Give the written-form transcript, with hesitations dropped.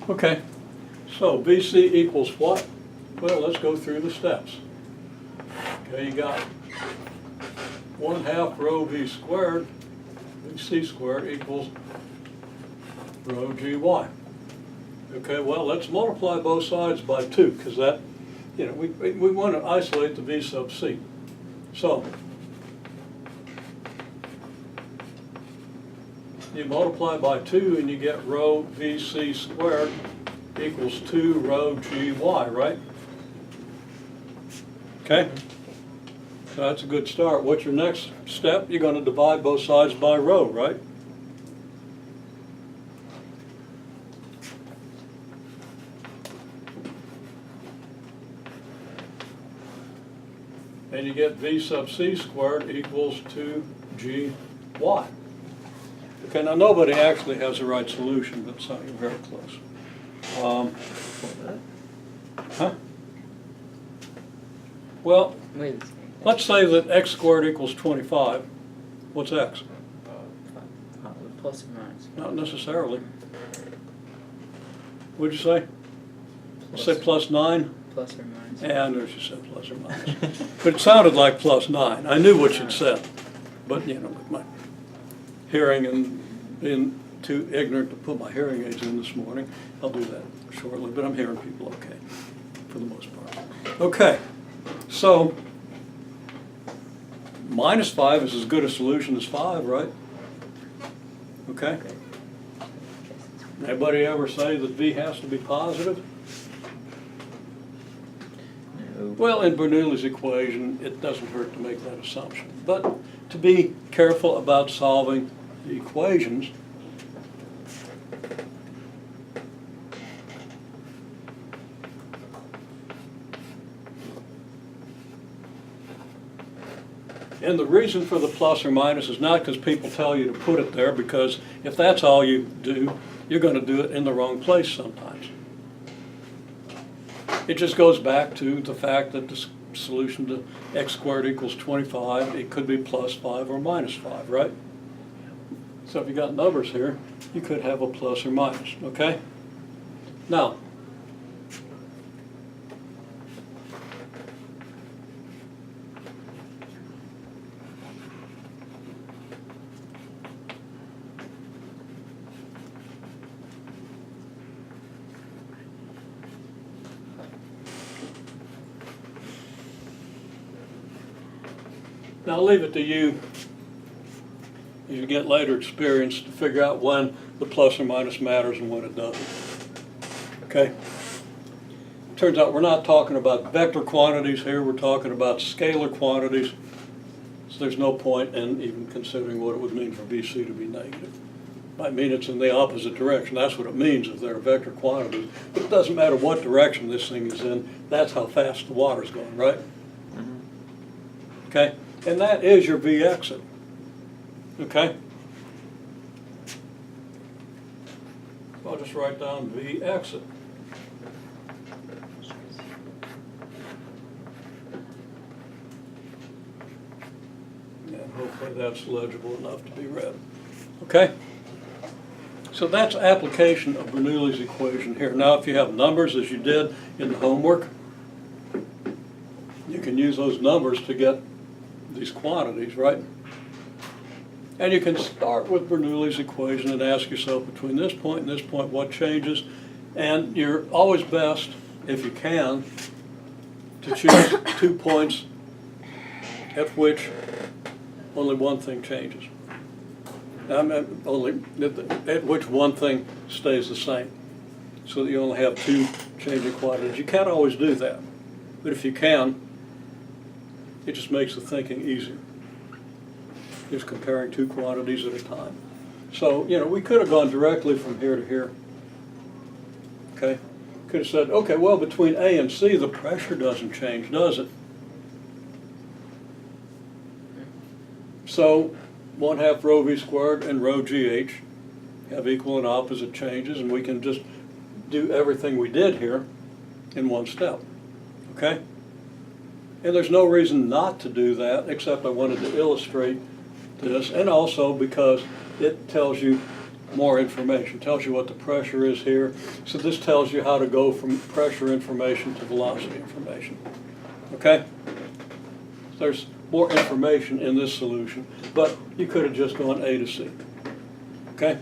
Okay, so BC equals what? Well, let's go through the steps. Okay, you got 1/2 rho V squared, BC squared equals rho GY. Okay, well, let's multiply both sides by 2, because that, you know, we want to isolate the V sub C. So, you multiply by 2 and you get rho VC squared equals 2 rho GY, right? Okay? So that's a good start. What's your next step? You're going to divide both sides by rho, right? And you get V sub C squared equals 2GY. Okay, now nobody actually has the right solution, but so you're very close. Huh? Well, Wait a second. let's say that x squared equals 25. What's x? Plus or minus. Not necessarily. What'd you say? Plus, Say plus 9? plus or minus. Yeah, I knew she said plus or minus. But it sounded like plus 9. I knew what you'd said. But, you know, with my hearing and being too ignorant to put my hearing aids in this morning, I'll do that shortly. But I'm hearing people okay, for the most part. Okay, so minus 5 is as good a solution as 5, right? Okay? Anybody ever say that V has to be positive? No. Well, in Bernoulli's equation, it doesn't hurt to make that assumption. But to be careful about solving the equations, and the reason for the plus or minus is not because people tell you to put it there, because if that's all you do, you're going to do it in the wrong place sometimes. It just goes back to the fact that the solution to x squared equals 25, it could be plus 5 or minus 5, right? So if you got numbers here, you could have a plus or minus, okay? Now, I'll leave it to you, as you get later experience, to figure out when the plus or minus matters and when it doesn't. Okay? Turns out we're not talking about vector quantities here, we're talking about scalar quantities. So there's no point in even considering what it would mean for BC to be negative. Might mean it's in the opposite direction. That's what it means if they're vector quantities. But it doesn't matter what direction this thing is in, that's how fast the water's going, right? Okay? And that is your V exit. Okay? I'll just write down V exit. And hopefully that's legible enough to be read. Okay? So that's application of Bernoulli's equation here. Now if you have numbers, as you did in the homework, you can use those numbers to get these quantities, right? And you can start with Bernoulli's equation and ask yourself, between this point and this point, what changes? And you're always best, if you can, to choose 2 points at which only one thing changes. I mean, only at which one thing stays the same, so that you only have 2 changing quantities. You can't always do that, but if you can, it just makes the thinking easier. Just comparing 2 quantities at a time. So, you know, we could have gone directly from here to here. Okay? Could have said, okay, well, between A and C, the pressure doesn't change, does it? So, 1/2 rho V squared and rho GH have equal and opposite changes, and we can just do everything we did here in one step. Okay? And there's no reason not to do that, except I wanted to illustrate this, and also because it tells you more information. Tells you what the pressure is here. So this tells you how to go from pressure information to velocity information. Okay? There's more information in this solution, but you could have just gone A to C. Okay?